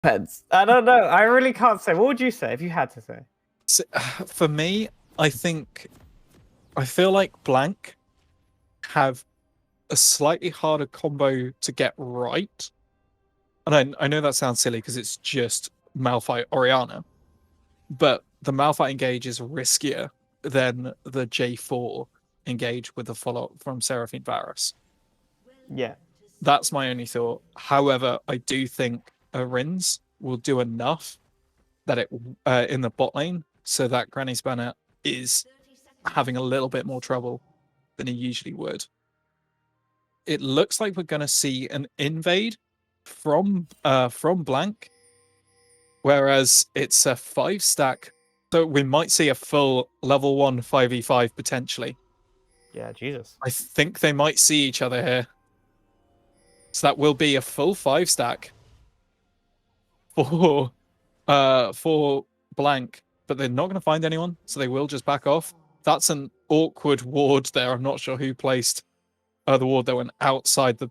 Depends. I don't know. I really can't say. What would you say if you had to say? So, for me, I feel like Blank have a slightly harder combo to get right. And I know that sounds silly because it's just Malphite Oriana, but the Malphite engage is riskier than the J4 engage with the follow-up from Seraphine Varus. Yeah. That's my only thought. However, I do think Rins will do enough that it in the bot lane so that Granny Spanner is having a little bit more trouble than he usually would. It looks like we're going to see an invade from Blank, whereas it's a 5-stack. So we might see a full level 1 5v5 potentially. Yeah, Jesus. I think they might see each other here. So that will be a full 5-stack for Blank, but they're not going to find anyone, so they will just back off. That's an awkward ward there. I'm not sure who placed the ward that went outside the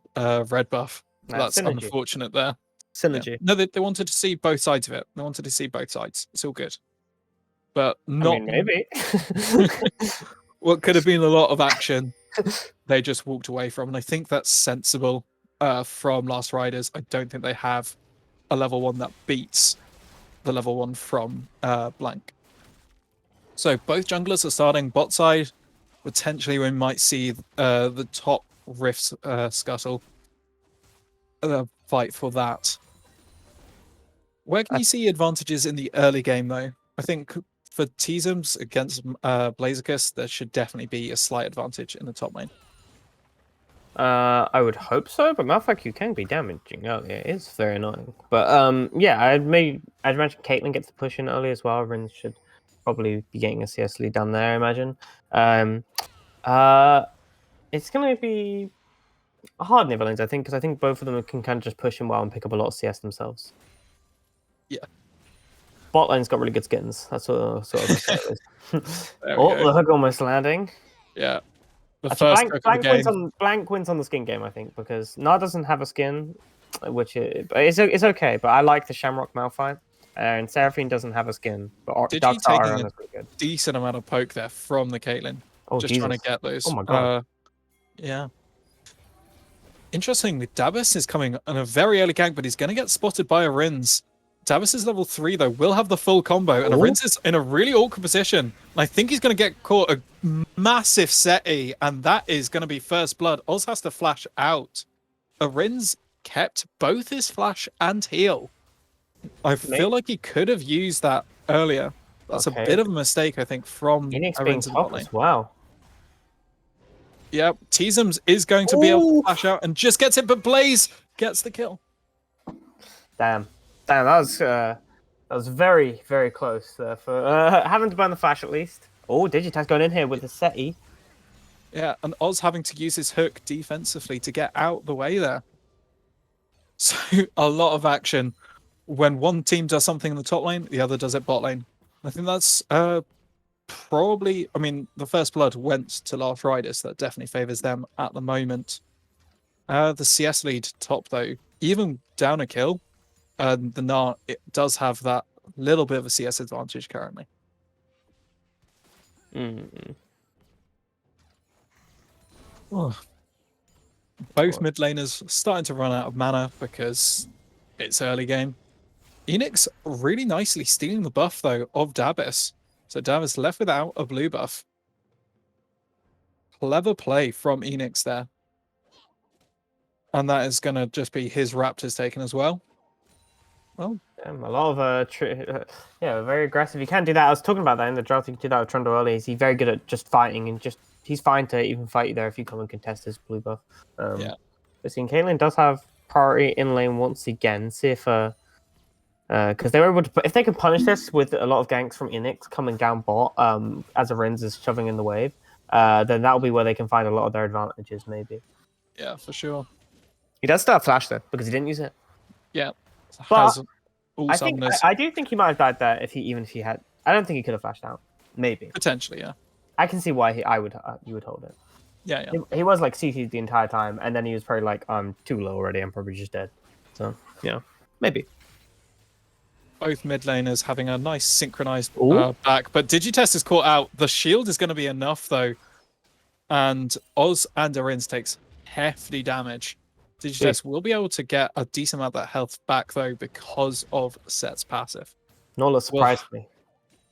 red buff. That's synergy. unfortunate there. Synergy. Yeah. No, they wanted to see both sides of it. They wanted to see both sides. It's all good. But not... I mean, maybe. What could have been a lot of action, they just walked away from. And I think that's sensible from Last Riders. I don't think they have a level 1 that beats the level 1 from Blank. So both junglers are starting bot side. Potentially we might see the top Rifts scuttle fight for that. Where can you see advantages in the early game, though? I think for Teasums against Blaziken, there should definitely be a slight advantage in the top lane. I would hope so, but Malphite can be damaging early. It is very annoying. But yeah, I'd imagine Caitlyn gets the push in early as well. Rins should probably be getting a CS lead down there, I imagine. It's going to be hard in the lanes, I think, because I think both of them can kind of just push in well and pick up a lot of CS themselves. Yeah. Bot lane's got really good skins. That's sort of the hook almost landing. Yeah. The Actually, first Blank wins on the skin game, I think, because Nar doesn't have a skin, which it's okay. But I like the Shamrock Malphite, and Seraphine doesn't have a skin. But Digi taking is really good. Decent amount of poke there from the Caitlyn. Oh, just Jesus. trying to get those. Oh my god. Yeah. Interestingly, Dabus is coming on a very early gank, but he's going to get spotted by a Rins. Dabus is level 3, though, will have the full combo, and a Rins is in a really awkward position. And I think he's going to get caught a massive SETI, and that is going to be first blood. Oz has to flash out. A Rins kept both his flash and heal. I feel like he could have used that earlier. That's a bit of a mistake, I think, from Phoenix being top as well. Yeah, Teasums is going to be able to flash out and just gets it, but Blaze gets the kill. Damn, that was very, very close for having to burn the flash at least. Oh, Digitaz going in here with the SETI. Yeah, and Oz having to use his hook defensively to get out the way there. So a lot of action. When one team does something in the top lane, the other does it bot lane. I think that's probably... I mean, the first blood went to Last Riders. That definitely favors them at the moment. The CS lead top, though, even down a kill, the Gnar, it does have that little bit of a CS advantage currently. Oh. Both mid laners starting to run out of mana because it's early game. Enix really nicely stealing the buff, though, of Dabus. So Dabus left without a blue buff. Clever play from Enix there. And that is going to just be his Raptors taken as well. Well, a lot of very aggressive. He can do that. I was talking about that in the draft. He could do that with Trundle early. He's very good at just fighting and he's fine to even fight you there if you come and contest his blue buff. Yeah. But seeing Caitlyn does have priority in lane once again. See if because they were able to, if they can punish this with a lot of ganks from Enix coming down bot, as a Rins is shoving in the wave, then that'll be where they can find a lot of their advantages, maybe. Yeah, for sure. He does start flash though because he didn't use it. Yeah, but I do think he might have died there if he had. I don't think he could have flashed out. Maybe potentially, yeah. I can see why you would hold it. Yeah. He was like CC'd the entire time, and then he was probably like, I'm too low already. I'm probably just dead. So yeah, maybe. both mid laners having a nice synchronized Ooh. back, but Digitest is caught out. The shield is going to be enough though, and Oz and Arins takes hefty damage. Digitest will be able to get a decent amount of that health back though because of Set's passive. Nola surprised me.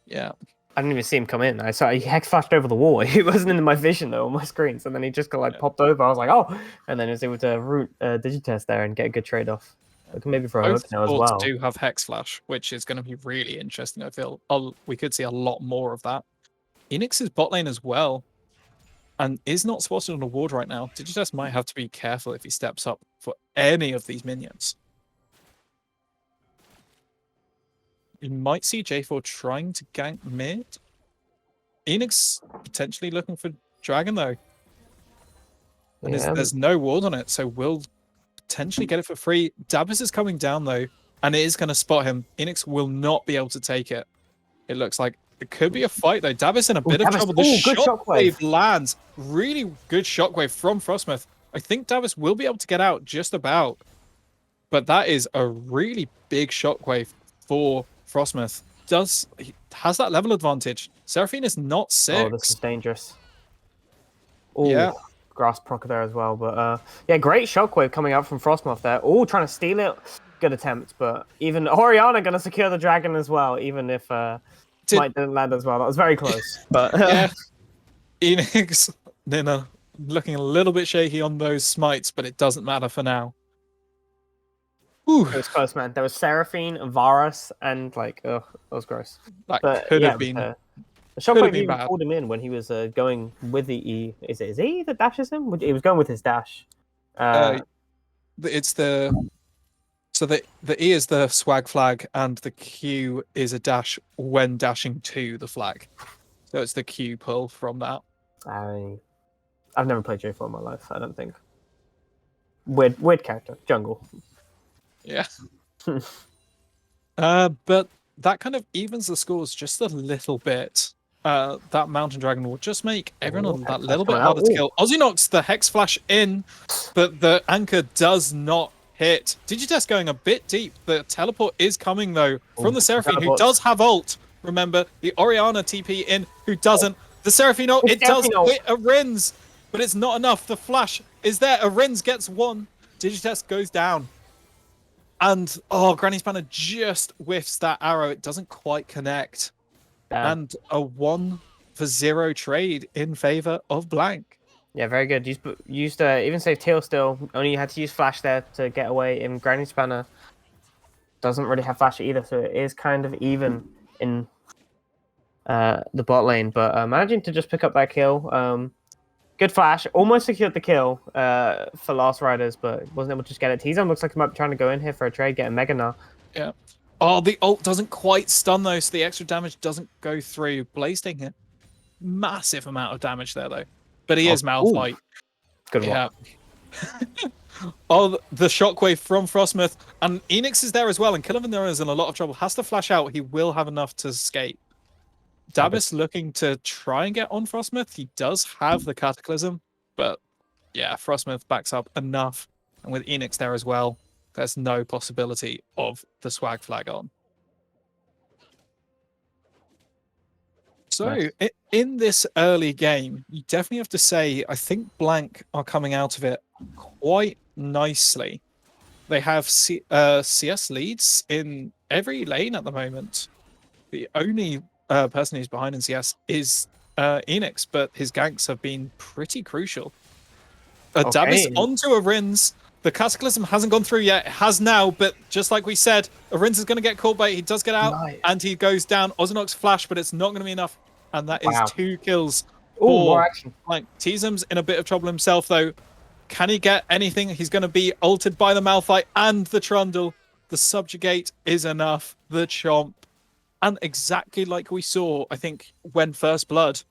Yeah. I didn't even see him come in. I saw he hex flashed over the wall. He wasn't in my vision though on my screen. So then he just got like popped over. I was like, oh, and then he was able to root Digitest there and get a good trade off. We can maybe throw a hook now as well. Do have hex flash, which is going to be really interesting. I feel we could see a lot more of that. Enix's bot lane as well, and is not spotted on a ward right now. Digitest might have to be careful if he steps up for any of these minions. You might see J4 trying to gank mid. Enix potentially looking for Dragon though. And there's no ward on it, so we'll potentially get it for free. Dabbers is coming down though, and it is going to spot him. Enix will not be able to take it. It looks like it could be a fight though. Dabbers in a bit of trouble. The shockwave lands. Really good shockwave from Frostmouth. I think Dabbers will be able to get out just about. But that is a really big shockwave for Frostmouth. Has that level advantage. Seraphine is not 6. Oh, this is dangerous. Ooh, yeah. Grass proc there as well. But yeah, great shockwave coming out from Frostmoth there. Oh, trying to steal it. Good attempt, but even Orianna going to secure the dragon as well, even if Smite didn't land as well. That was very close. But yeah, Enix looking a little bit shaky on those smites, but it doesn't matter for now. Ooh. It was close, man. There was Seraphine, Varus, and like, that was gross. That could have been. The shockwave even pulled him in when he was going with the E. Is it his E that dashes him? He was going with his dash. It's the. So the E is the swag flag, and the Q is a dash when dashing to the flag. So it's the Q pull from that. I've never played J4 in my life, I don't think. Weird character. Jungle. Yeah. But that kind of evens the scores just a little bit. That Mountain Dragon will just make everyone that little bit harder to kill. Ozzy knocks the Hex Flash in, but the anchor does not hit. Digitest going a bit deep. The teleport is coming though from the Seraphine, who does have ult. Remember, the Orianna TP in, who doesn't. The Seraphine ult, it does hit Arins, but it's not enough. The flash is there. Arins gets one. Digitest goes down. And, Granny Spanner just whiffs that arrow. It doesn't quite connect. Damn. And a 1-for-0 trade in favor of Blank. Yeah, very good. Used even save Teal still. Only had to use Flash there to get away. And Granny Spanner doesn't really have Flash either, so it is kind of even in the bot lane. But managing to just pick up that kill. Good flash, almost secured the kill for Last Riders, but wasn't able to just get it. T-Zone looks like he might be trying to go in here for a trade, get a Mega now. Yeah. Oh, the ult doesn't quite stun though, so the extra damage doesn't go through. Blaze taking a massive amount of damage there though, but he is Malphite. Good one. The shockwave from Frostmouth, and Enix is there as well, and Killivan is in a lot of trouble. Has to flash out. He will have enough to escape. Dabbis looking to try and get on Frostmouth. He does have the Cataclysm, but yeah, Frostmouth backs up enough. And with Enix there as well, there's no possibility of the swag flag on. So nice. In this early game, you definitely have to say, I think Blank are coming out of it quite nicely. They have CS leads in every lane at the moment. The only person who's behind in CS is Enix, but his ganks have been pretty crucial. Dabbis onto Arins. The Cataclysm hasn't gone through yet. It has now, but just like we said, Arins is going to get caught by it. He does get out, and he goes down. Ozinox flash, but it's not going to be enough. And that is 2 kills. More action. Like, T-Zam's in a bit of trouble himself, though. Can he get anything? He's going to be ulted by the Malphite and the Trundle. The Subjugate is enough. The Chomp. And exactly like we saw, I think, when First Blood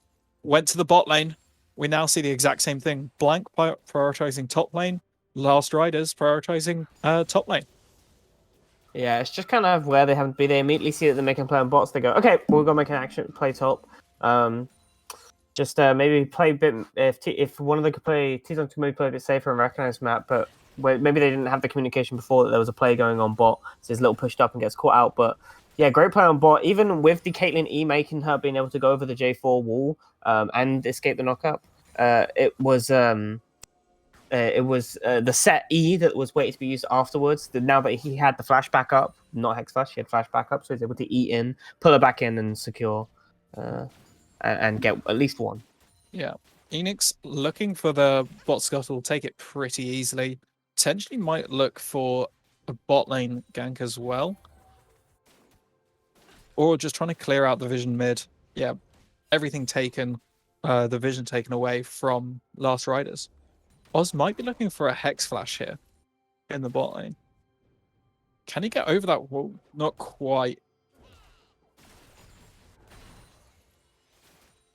went to the bot lane, we now see the exact same thing. Blank prioritizing top lane, Last Riders prioritizing top lane. Yeah, it's just kind of where they haven't been. They immediately see that they're making play on bots. They go, okay, we're going to make an action, play top. Just maybe play a bit, if one of them could play, T-Zone could maybe play a bit safer and recognize map, but maybe they didn't have the communication before that there was a play going on bot, so he's a little pushed up and gets caught out, but Yeah, great play on bot. Even with the Caitlyn E making her being able to go over the J4 wall and escape the knockup, it was the set E that was waiting to be used afterwards. Now that he had the flash back up, not hex flash, he had flash back up, so he's able to E in, pull her back in, and secure, and get at least one. Yeah. Enix looking for the bot scuttle, take it pretty easily. Potentially might look for a bot lane gank as well. Or just trying to clear out the vision mid. Yeah, everything taken, the vision taken away from Last Riders. Oz might be looking for a hex flash here in the bot lane. Can he get over that wall? Not quite.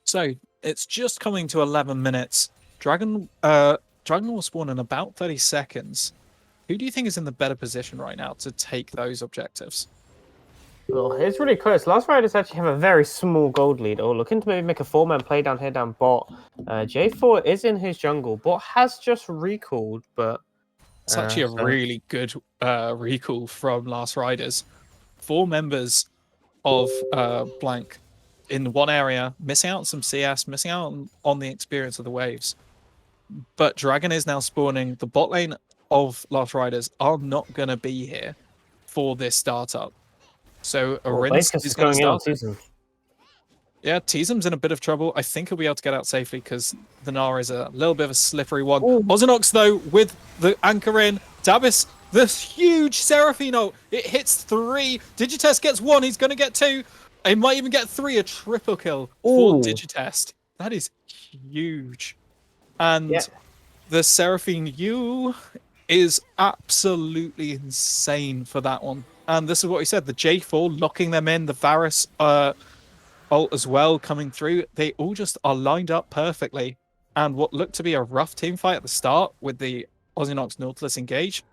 So it's just coming to 11 minutes. Dragon will spawn in about 30 seconds. Who do you think is in the better position right now to take those objectives? Oh, it's really close. Last Riders actually have a very small gold lead. Oh, looking to maybe make a 4-man play down here, down bot. J4 is in his jungle. Bot has just recalled, but... It's actually a really good recall from Last Riders. 4 members of Blank in one area, missing out on some CS, missing out on the experience of the waves. But Dragon is now spawning. The bot lane of Last Riders are not going to be here for this startup. So Arins is going to start. Yeah, Teasum's in a bit of trouble. I think he'll be able to get out safely because the Nara is a little bit of a slippery one. Ozinox, though, with the anchor in. Dabis, this huge Seraphine ult. It hits 3. Digitest gets 1. He's going to get 2. He might even get 3. A triple kill for Digitest. That is huge. And the Seraphine U is absolutely insane for that one. And this is what he said. The J4 locking them in. The Varus ult as well coming through. They all just are lined up perfectly. And what looked to be a rough team fight at the start with the Ozinox Nautilus engage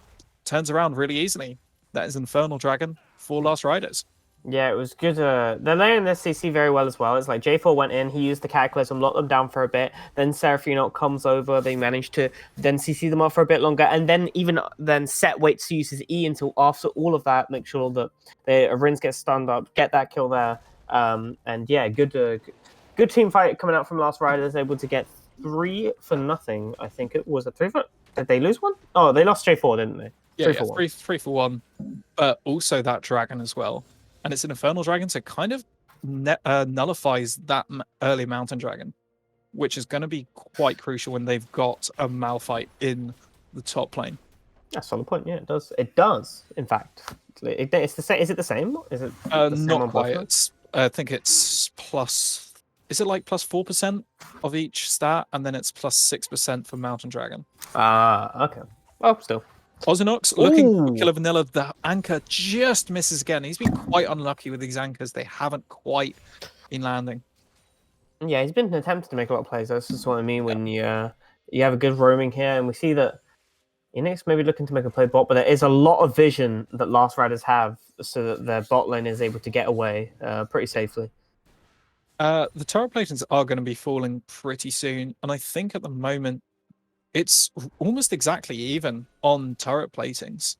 turns around really easily. That is Infernal Dragon for Last Riders. Yeah, it was good. They're laying this CC very well as well. It's like J4 went in, he used the Cataclysm, locked them down for a bit. Then Seraphine comes over, they managed to then CC them off for a bit longer. And then Set waits to use his E until after all of that, make sure that the Rins get stunned up, get that kill there. And yeah, good team fight coming out from Last Riders, able to get 3 for nothing. I think it was a 3 for... Did they lose one? Oh, they lost J4, didn't they? Yeah, 3 for 1. But also that dragon as well. And it's an Infernal Dragon, so it kind of nullifies that early Mountain Dragon, which is going to be quite crucial when they've got a Malphite in the top lane. That's a solid point. Yeah, it does. It does, in fact. It's the same. Is it the same? Is it the same not quite? I think it's plus... Is it like plus 4% of each stat, and then it's plus 6% for Mountain Dragon? Okay. Oh, still. Ozinox looking for Killer Vanilla. The anchor just misses again. He's been quite unlucky with these anchors. They haven't quite been landing. Yeah, he's been attempting to make a lot of plays. That's just what I mean when you have a good roaming here, and we see that Enix maybe looking to make a play bot, but there is a lot of vision that Last Riders have, so that their bot lane is able to get away pretty safely. The turret platings are going to be falling pretty soon, and I think at the moment it's almost exactly even on turret platings.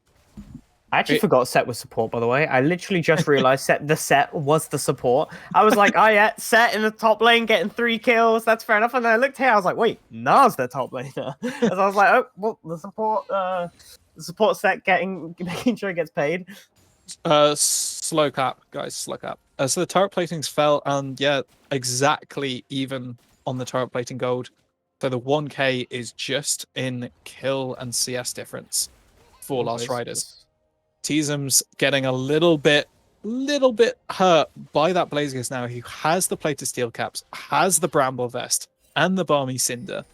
I actually forgot Set was support, by the way. I literally just realized the Set was the support. I was like, oh yeah, Set in the top lane getting 3 kills. That's fair enough. And then I looked here, I was like, wait, Na's their top laner. And I was like, oh, well, the support Set making sure it gets paid. Slow cap, guys, slow cap. So the turret platings fell, and yeah, exactly even on the turret plating gold. So the 1k is just in kill and CS difference for Last Riders. Teasum's getting a little bit hurt by that Blazegeist now. He has the plated steel caps, has the Bramble Vest, and the Balmy Cinder.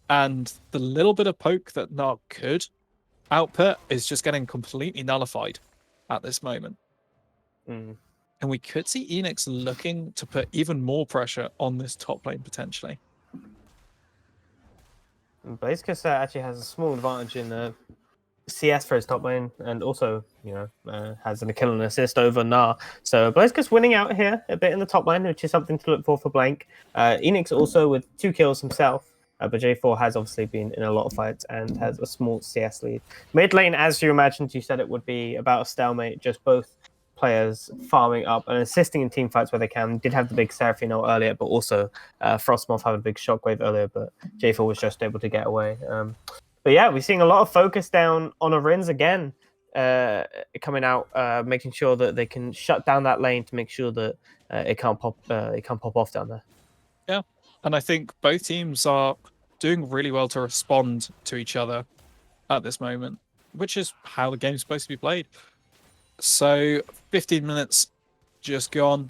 And the little bit of poke that Nog could output is just getting completely nullified at this moment. And we could see Enix looking to put even more pressure on this top lane potentially. Blazegeist actually has a small advantage in CS for his top lane, and also, has a kill and assist over Na. So Blazegeist winning out here a bit in the top lane, which is something to look for Blank. Enix also with 2 kills himself, but J4 has obviously been in a lot of fights and has a small CS lead. Mid lane, as you imagined, you said it would be about a stalemate, just both players farming up and assisting in team fights where they can. Did have the big Seraphine ult earlier, but also Frostmoth had a big shockwave earlier, but J4 was just able to get away. But yeah, we're seeing a lot of focus down on Arins again, coming out, making sure that they can shut down that lane to make sure that it can't pop off down there. Yeah, and I think both teams are doing really well to respond to each other at this moment, which is how the game's supposed to be played. So 15 minutes just gone,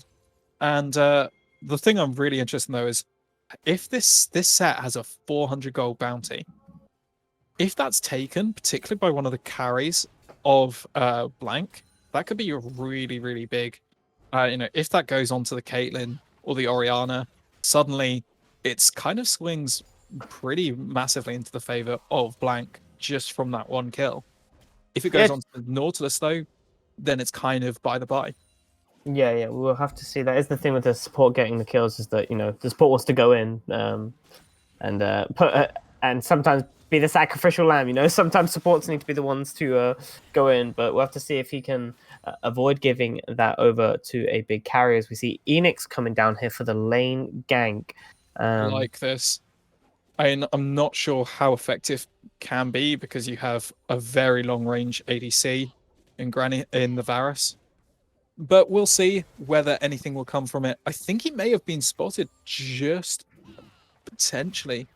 and the thing I'm really interested in though is if this set has a 400 gold bounty, if that's taken, particularly by one of the carries of Blank, that could be really, really big. If that goes onto the Caitlyn or the Orianna, suddenly it's kind of swings pretty massively into the favor of Blank just from that one kill. If it goes onto the Nautilus though, then it's kind of by the by. Yeah, we'll have to see. That is the thing with the support getting the kills, is that the support wants to go in and sometimes be the sacrificial lamb. Sometimes supports need to be the ones to go in, but we'll have to see if he can avoid giving that over to a big carry. As we see Enix coming down here for the lane gank. Like this. I'm not sure how effective can be because you have a very long range ADC in the Varus. But we'll see whether anything will come from it. I think he may have been spotted just potentially.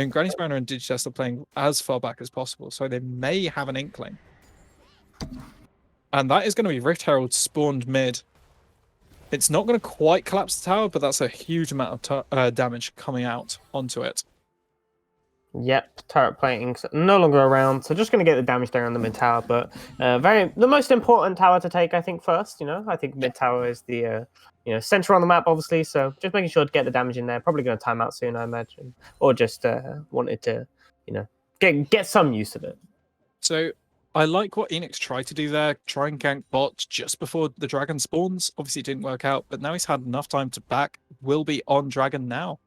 Granny Spanner and Digitest are playing as far back as possible, so they may have an inkling. And that is going to be Rift Herald spawned mid. It's not going to quite collapse the tower, but that's a huge amount of damage coming out onto it. Yep, turret plating no longer around, so just going to get the damage there on the mid tower. But the most important tower to take, I think, first. I think mid tower is the center on the map, obviously. So just making sure to get the damage in there. Probably going to time out soon, I imagine, or just wanted to get some use of it. So I like what Enix tried to do there. Try and gank bot just before the dragon spawns. Obviously, it didn't work out, but now he's had enough time to back. Will be on dragon now.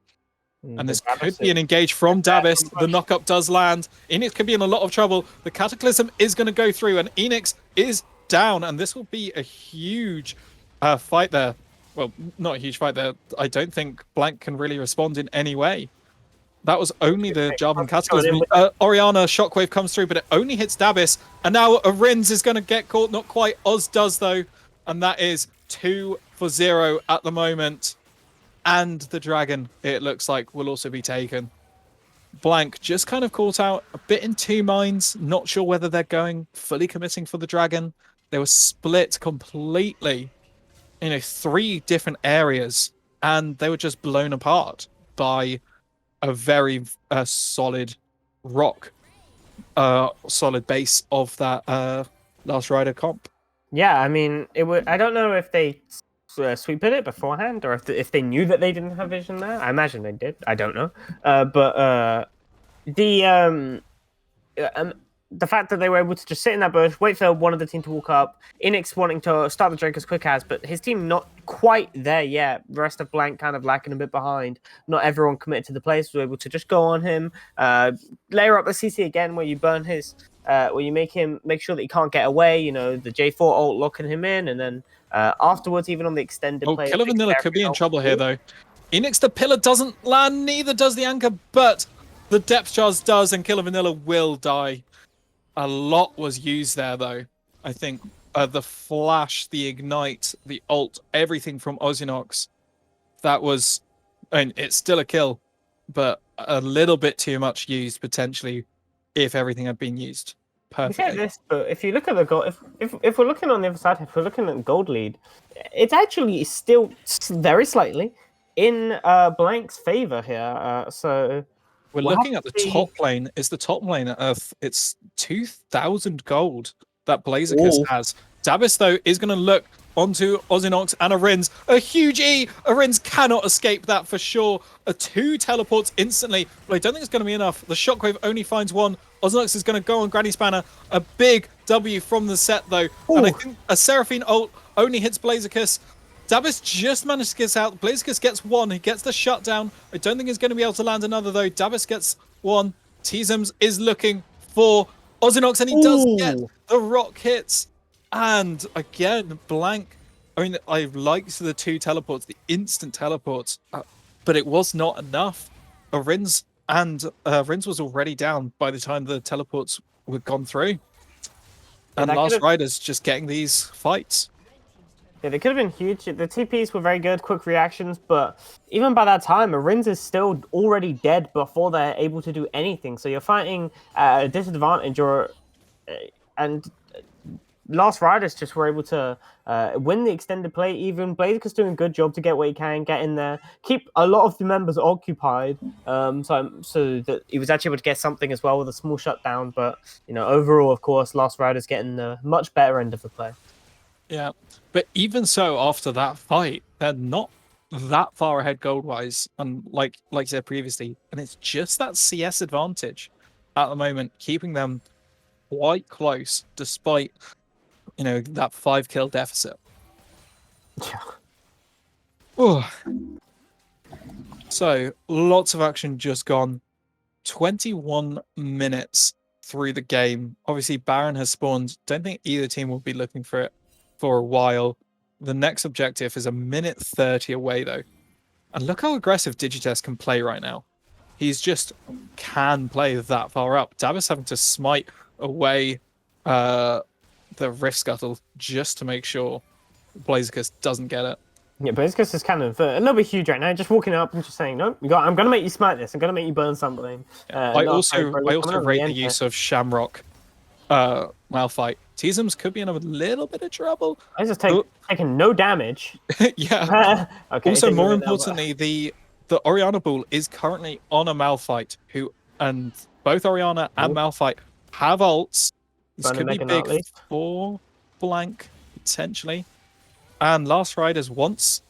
And this could be an engage from Davis. The knockup does land. Enix could be in a lot of trouble. The Cataclysm is going to go through, and Enix is down. And this will be a huge fight there. Well, not a huge fight there. I don't think Blank can really respond in any way. That was only the Jarvan Cataclysm. Orianna Shockwave comes through, but it only hits Davis. And now Arins is going to get caught. Not quite. Oz does, though. And that is 2-0 at the moment. And the dragon, it looks like, will also be taken. Blank just kind of caught out a bit in two minds. Not sure whether they're going fully committing for the dragon. They were split completely in 3 different areas. And they were just blown apart by a very solid rock, solid base of that Last Rider comp. Yeah, I mean, I don't know if they sweep it beforehand, or if they knew that they didn't have vision there. I imagine they did. I don't know. But the fact that they were able to just sit in that bush, wait for one of the team to walk up, Enix wanting to start the Drake as quick as, but his team not quite there yet. The rest of Blank kind of lacking a bit behind. Not everyone committed to the place, was able to just go on him, layer up the CC again, where you burn his, where you make sure that he can't get away. The J4 ult locking him in, and then afterwards, even on the extended play. Killer Vanilla could be in trouble here, though. Enix, the pillar doesn't land, neither does the anchor, but the depth charge does, and Killer Vanilla will die. A lot was used there, though. I think the flash, the ignite, the ult, everything from Ozinox. That was, and it's still a kill, but a little bit too much used potentially if everything had been used perfectly. You say this, but if you look at the gold, if we're looking on the other side, if we're looking at the gold lead, it's actually still very slightly in Blank's favor here. So we're looking at the top lane. Is the top lane of it's 2,000 gold that Blazerkiss has. Davis, though, is going to look onto Ozinox and Arins. A huge E! Arins cannot escape that for sure. 2 teleports instantly, but I don't think it's going to be enough. The Shockwave only finds 1. Ozinox is going to go on Granny Spanner. A big W from the set, though. Ooh. And I think a Seraphine ult only hits Blazerkiss. Davis just managed to get out. Blazerkiss gets 1. He gets the shutdown. I don't think he's going to be able to land another, though. Davis gets 1. Teasums is looking for Ozinox, and he does get the rock hits. And again, Blank. I mean, I liked the 2 teleports, the instant teleports, but it was not enough. Rins was already down by the time the teleports were gone through. Yeah, And Last Riders just getting these fights. Yeah, they could have been huge. The TPs were very good, quick reactions, but even by that time, Arins is still already dead before they're able to do anything. So you're fighting at a disadvantage, and Last Riders just were able to win the extended play. Even Blaziken's doing a good job to get what he can, get in there, keep a lot of the members occupied. So that he was actually able to get something as well with a small shutdown. But overall, of course, Last Riders getting the much better end of the play. Yeah, but even so, after that fight, they're not that far ahead gold-wise, and like you said previously, and it's just that CS advantage at the moment, keeping them quite close, despite that 5-kill deficit. Yeah. Oh. So lots of action just gone. 21 minutes through the game. Obviously, Baron has spawned. Don't think either team will be looking for it for a while. The next objective is a minute 30 away, though. And look how aggressive Digitest can play right now. He's just can play that far up. Davis having to smite away the Rift Scuttle just to make sure Blaziken doesn't get it. Yeah, Blaziken is kind of a little bit huge right now. Just walking up and just saying, "No, I'm going to make you smite this. I'm going to make you burn something." Yeah. I also rate the use of Shamrock Malphite. Teasums could be in a little bit of trouble. I just taking no damage. Yeah. Okay. Also, more importantly, the Orianna Ball is currently on a Malphite, and both Orianna and Malphite have ults. This could be big for Blank, potentially. And Last Riders, once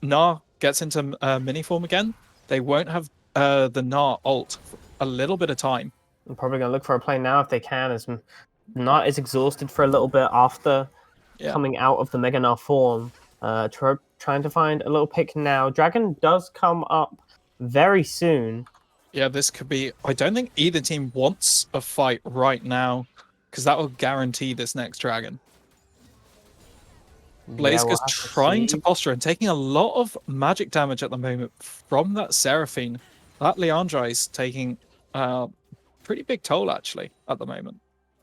Gnar gets into mini form again, they won't have the Gnar ult for a little bit of time. I'm probably going to look for a play now if they can, as Gnar is exhausted for a little bit after coming out of the Mega Gnar form. Trying to find a little pick now. Dragon does come up very soon. Yeah, this could be... I don't think either team wants a fight right now, because that will guarantee this next Dragon. Blaziken's trying to posture and taking a lot of magic damage at the moment from that Seraphine. That Leandra is taking pretty big toll, actually, at the moment.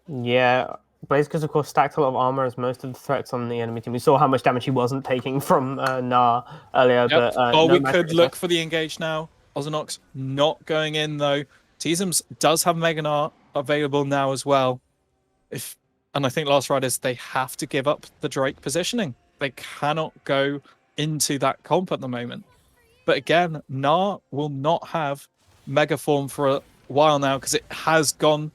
Yeah, Blaziken's, of course, stacked a lot of armor as most of the threats on the enemy team. We saw how much damage he wasn't taking from Gnar earlier. Yep. But, we could look for the engage now. Ozonox not going in, though. Teasums does have Mega Gnar available now as well. And I think Last Riders, they have to give up the Drake positioning. They cannot go into that comp at the moment. But again, Gnar will not have Mega Form for a while now because it has gone.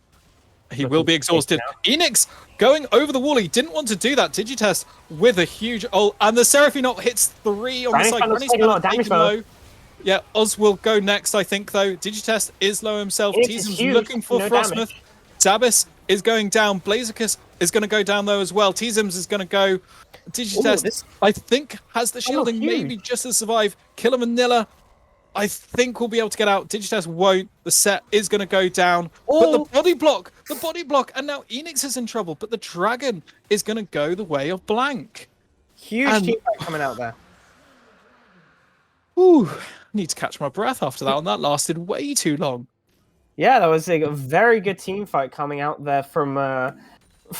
He will be exhausted. Enix going over the wall. He didn't want to do that. Digitest with a huge ult. And the Seraphine ult hits 3 on the side. Granny's taking a lot of damage low. Yeah, Oz will go next, I think, though. Digitest is low himself. Teasum's looking for Frostmouth. Zabis is going down. Blaziken is going to go down, though, as well. Teasums is going to go. Digitest, I think, has the shielding, maybe just to survive. Killer Manila, I think we'll be able to get out. Digitest won't. The set is going to go down. But the body block, and now Enix is in trouble. But the Dragon is going to go the way of Blank. Huge team fight coming out there. Ooh, need to catch my breath after that one. That lasted way too long. Yeah, that was a very good team fight coming out there from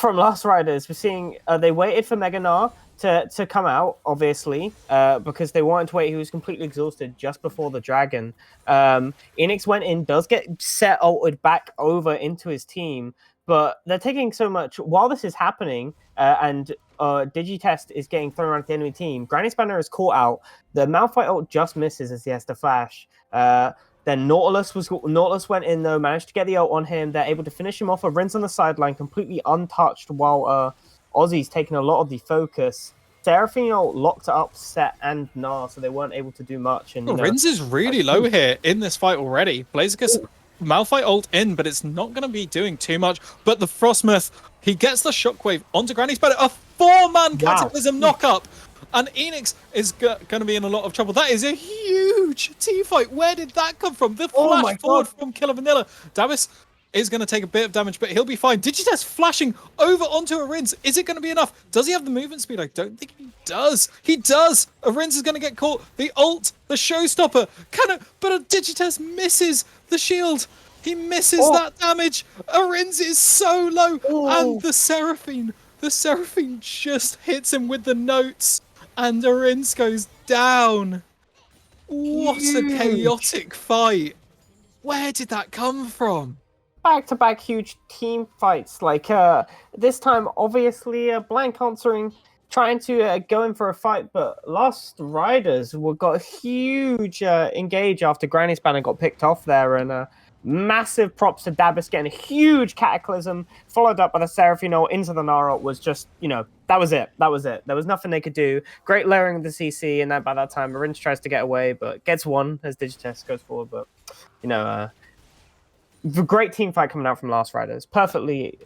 Last Riders. We're seeing they waited for Mega Gnar to come out, obviously, because they wanted to wait. He was completely exhausted just before the Dragon. Enix went in, does get set ulted back over into his team, but they're taking so much while this is happening, and Digitest is getting thrown around the enemy team. Granny Spanner is caught out. The Malphite ult just misses as he has to flash. Then Nautilus went in though, managed to get the ult on him. They're able to finish him off. A Rinse on the sideline, completely untouched, while Ozzy's taking a lot of the focus. Seraphine locked up Set and Gnar, so they weren't able to do much. And Rinse is really low here in this fight already. Blaziken Malphite ult in, but it's not going to be doing too much. But the Frostmouth, he gets the shockwave onto Granny's Spanner. A 4-man Cataclysm knockup. And Enix is going to be in a lot of trouble. That is a huge team fight. Where did that come from? The flash forward from Killer Vanilla. Davis is going to take a bit of damage, but he'll be fine. Digitest flashing over onto Arins. Is it going to be enough? Does he have the movement speed? I don't think he does. He does. Arins is going to get caught. The ult, the showstopper. But a Digitest misses the shield. He misses that damage. Arins is so low. And the Seraphine just hits him with the notes. And Arins goes down. What a chaotic fight. Where did that come from? Back-to-back huge team fights. Like this time, obviously, Blank answering, trying to go in for a fight, but Lost Riders got a huge engage after Granny's banner got picked off there, and massive props to Dabus getting a huge cataclysm, followed up by the Seraphine ult into the Nara. Was just, that was it. That was it. There was nothing they could do. Great layering of the CC, and by that time, Marines tries to get away, but gets one as Digitest goes forward. But, the great team fight coming out from Last Riders, perfectly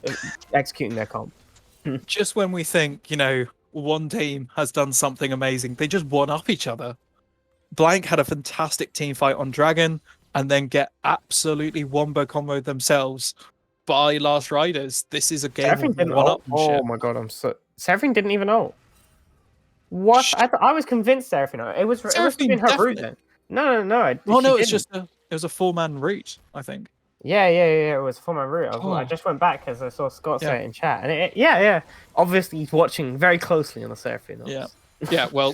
executing their comp. Just when we think, one team has done something amazing, they just one-up each other. Blank had a fantastic team fight on Dragon, and then get absolutely wombo-comboed themselves by Last Riders. This is a game of one-upmanship. Oh my god, Seraphine didn't even ult. What? I was convinced Seraphine ult. It was in her route then. No. No, it was a 4-man route, I think. Yeah, it was for my route. I just went back because I saw Scott say it in chat. And obviously he's watching very closely on the Seraphine. Yeah, well,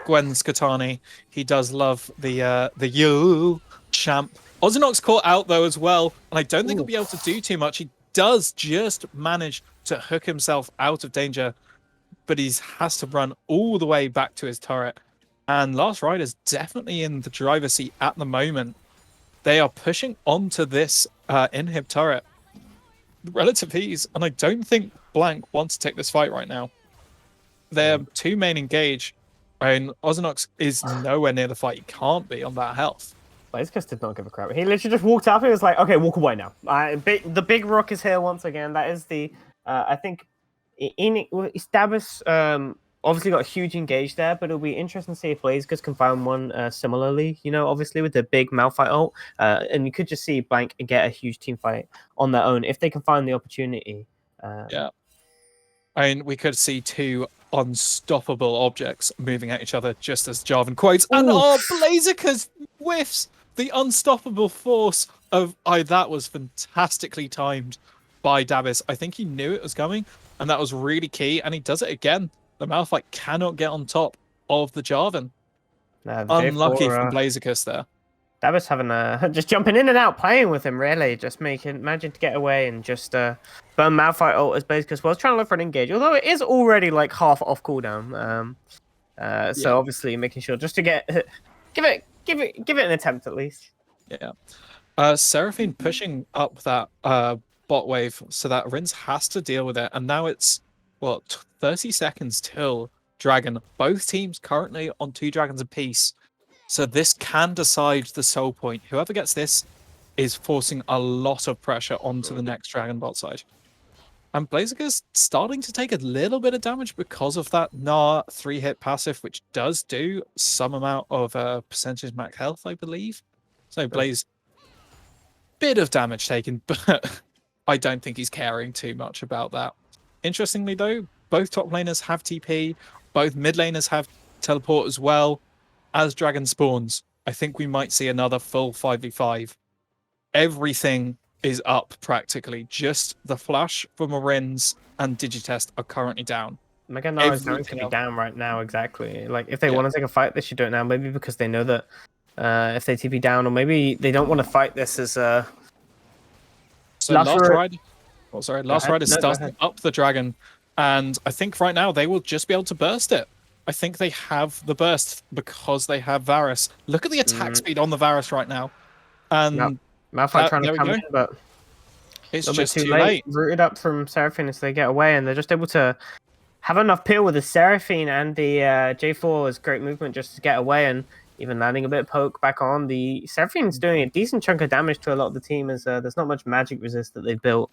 Gwen Skatani, he does love the U champ. Ozinox caught out though as well, and I don't think he'll be able to do too much. He does just manage to hook himself out of danger, but he has to run all the way back to his turret. And Last Rider's definitely in the driver's seat at the moment. They are pushing onto this inhib turret. Relative ease, and I don't think Blank wants to take this fight right now. Their two main engage, and Ozinox is nowhere near the fight. He can't be on that health. Blazekiss did not give a crap. He literally just walked up and was like, okay, walk away now. The big rock is here once again. That is the, I think, Stabus obviously got a huge engage there, but it'll be interesting to see if Blazekiss can find one similarly, obviously with the big Malphite ult. And you could just see Blank get a huge team fight on their own if they can find the opportunity. Yeah. I mean, we could see two unstoppable objects moving at each other, just as Jarvan quotes. And Blazekiss whiffs the unstoppable force of... that was fantastically timed by Dabis. I think he knew it was coming, and that was really key, and he does it again. The Malphite cannot get on top of the Jarvan. Unlucky from Blazekiss there. Dabis having just jumping in and out, playing with him, really. Just managing to get away and just burn Malphite ult as Blazekiss was trying to look for an engage. Although it is already like half off cooldown. So obviously making sure just to give it an attempt at least. Yeah. Seraphine pushing up that bot wave so that Rins has to deal with it. And now it's, 30 seconds till Dragon. Both teams currently on 2 dragons apiece. So this can decide the soul point. Whoever gets this is forcing a lot of pressure onto the next Dragon bot side. And Blazekiss starting to take a little bit of damage because of that Gnar 3-hit passive, which does do some amount of percentage max health, I believe. So Blaze, bit of damage taken, but I don't think he's caring too much about that. Interestingly though, both top laners have TP, both mid laners have teleport as well. As Dragon spawns, I think we might see another full 5v5. Everything is up practically. Just the flash for Marines and Digitest are currently down. Mega Gnar is going to be down right now, exactly. Like, if they want to take a fight, they should do it now. Maybe because they know that if they TP down, or maybe they don't want to fight this as a... So Last Ride is starting up the Dragon, and I think right now they will just be able to burst it. I think they have the burst because they have Varus. Look at the attack speed on the Varus right now. And Malphite trying to come in, but it's just too late. Rooted up from Seraphine as they get away, and they're just able to have enough peel with the Seraphine and the J4 is great movement just to get away, and even landing a bit of poke back on. The Seraphine's doing a decent chunk of damage to a lot of the team, as there's not much magic resist that they've built,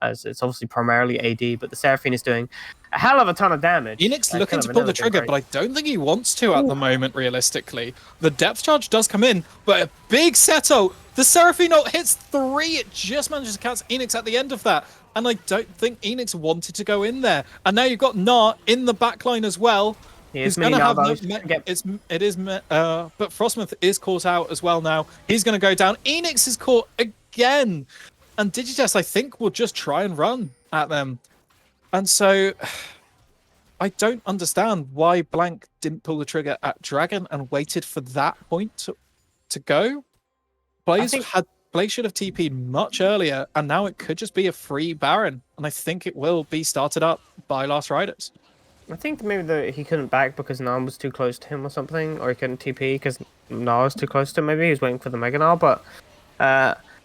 as it's obviously primarily AD, but the Seraphine is doing a hell of a ton of damage. Enix looking to pull the trigger, but I don't think he wants to at the moment, realistically. The depth charge does come in, but a big Seto The Seraphine ult hits 3. It just manages to catch Enix at the end of that. And I don't think Enix wanted to go in there. And now you've got Gnar in the backline as well. He's Who's going to have no... But Frostmouth is caught out as well now. He's going to go down. Enix is caught again. And Digitest, I think, will just try and run at them. And so... I don't understand why Blank didn't pull the trigger at Dragon and waited for that point to go. Blaze should have TP'd much earlier, and now it could just be a free Baron. And I think it will be started up by Last Riders. I think maybe he couldn't back because Gnar was too close to him or something, or he couldn't TP because Gnar was too close to him. Maybe he was waiting for the Mega Gnar, but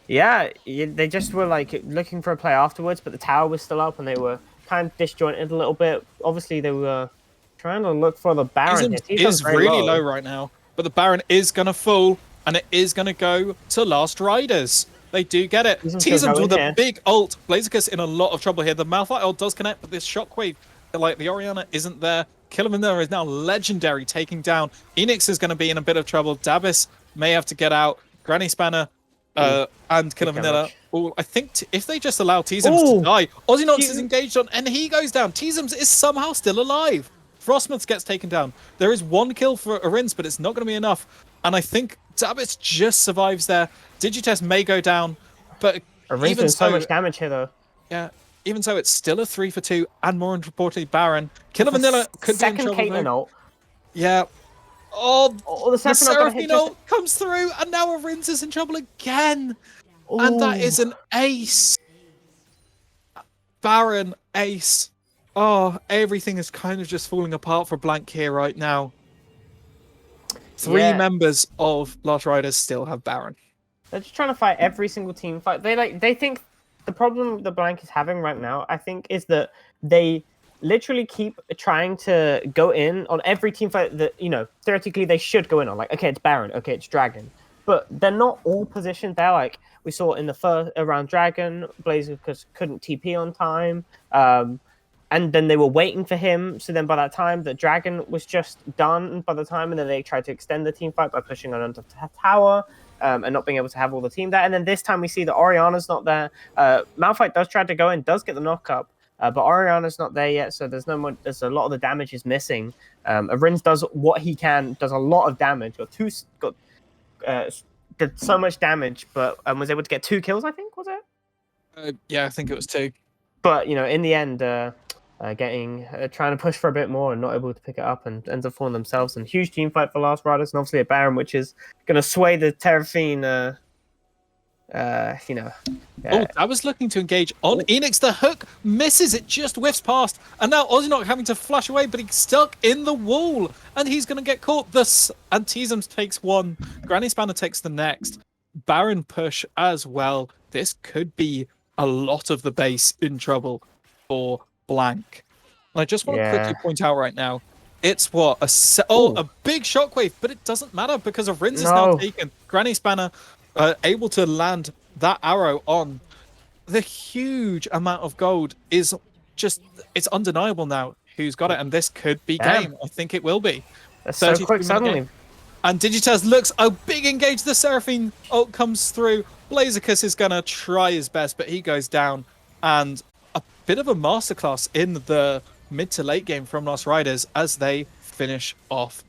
yeah, they just were like looking for a play afterwards, but the tower was still up and they were kind of disjointed a little bit. Obviously, they were trying to look for the Baron. It is really low right now, but the Baron is going to fall, and it is going to go to Last Riders. They do get it. Teasums with a big ult. Blazicus in a lot of trouble here. The Malphite ult does connect, but this Shockwave, like the Orianna, isn't there. Killer Vanilla is now legendary, taking down. Enix is going to be in a bit of trouble. Dabis may have to get out. Granny Spanner and Killer Vanilla. Oh, I think if they just allow Teasums to die, Ozynox is engaged on, and he goes down. Teasums is somehow still alive. Frostmouth gets taken down. There is 1 kill for Arins, but it's not going to be enough. And I think Dabis just survives there. Digitest may go down, but Arins doing so much damage here, though. Yeah, even so, it's still a 3 for 2, and more importantly, Baron. Killer Vanilla could be in trouble. Second Caitlyn ult. Yeah. Oh, the Seraphine ult comes through, and now Arins is in trouble again. Ooh. And that is an ace. Baron ace. Oh, everything is kind of just falling apart for Blank here right now. 3 members of Last Riders still have Baron. They're just trying to fight every single team fight. They think the problem the Blank is having right now, I think, is that they literally keep trying to go in on every team fight that, theoretically they should go in on. Like, okay, it's Baron, okay, it's Dragon. But they're not all positioned there. Like, we saw in the first around Dragon, Blazicus couldn't TP on time. And then they were waiting for him. So then by that time, the Dragon was just done by the time. And then they tried to extend the team fight by pushing on onto the tower and not being able to have all the team there. And then this time we see that Orianna's not there. Malphite does try to go in, does get the knock up. But Orianna's not there yet, so there's a lot of the damage is missing. Arins does what he can, does a lot of damage. Did so much damage, but was able to get 2 kills, I think, was it? Yeah, I think it was 2. But, in the end, trying to push for a bit more and not able to pick it up and ends up falling themselves. And huge team fight for Last Riders, and obviously a Baron, which is going to sway the Seraphine. I was looking to engage on Enix. The hook misses. It just whiffs past. And now Ozynox having to flash away, but he's stuck in the wall. And he's going to get caught. And Teasums takes 1. Granny Spanner takes the next. Baron push as well. This could be a lot of the base in trouble for Blank. And I just want to quickly point out right now, it's what? A big shockwave, but it doesn't matter because Arins is now taken. Granny Spanner able to land that arrow on. The huge amount of gold is just, it's undeniable now who's got it, and this could be game. I think it will be. That's so quick suddenly. And Digitest looks a big engage. The Seraphine ult comes through. Blazicus is going to try his best, but he goes down. And a bit of a masterclass in the mid to late game from Last Riders as they finish off